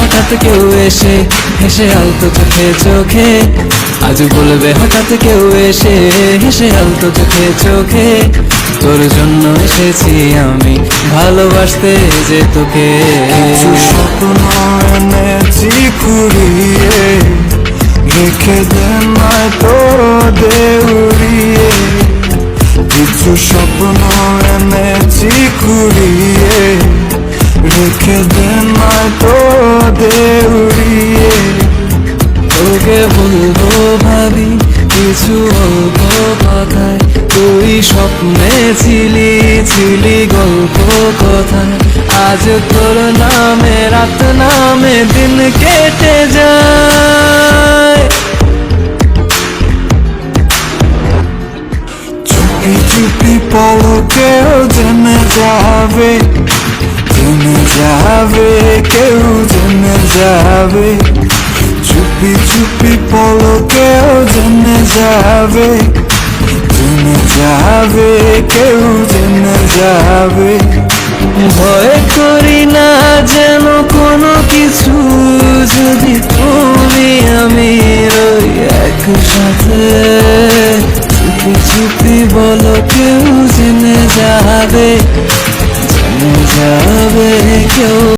হঠাৎ কেউ এসে হেসে আলতো চোখে চোখে, আজ বলবে হঠাৎ কেউ এসে হেসে আলতো চোখে চোখে, তোর জন্য এসেছি আমি ভালোবাসতে যে তোকে। কিছু স্বপ্ন এনেছি কুড়িয়ে, রেখে দে নয়তো দে উড়িয়ে। কিছু স্বপ্ন এনেছি কুড়িয়ে, রেখে দে নয়তো দে উড়িয়ে। তোকে বলবো ভাবি কিছু অল্প কথায়, তুই স্বপ্নে ছিলি ছিলি গল্প কথায়, আজ তোর নামে রাত নামে দিন কেটে যায়। চুপি চুপি পলকেও জেনে যাবে, জেনে যাবে, কেউ জেনে যাবে। চুপি চুপি পলকেও জেনে যাবে, জেনে যাবে, কেউ জেনে যাবে। ভয় করি না যেন কোনো কিছু, যদি তুমি আমি রই একসাথে। চুপি চুপি বলো কেউ জেনে যাবে,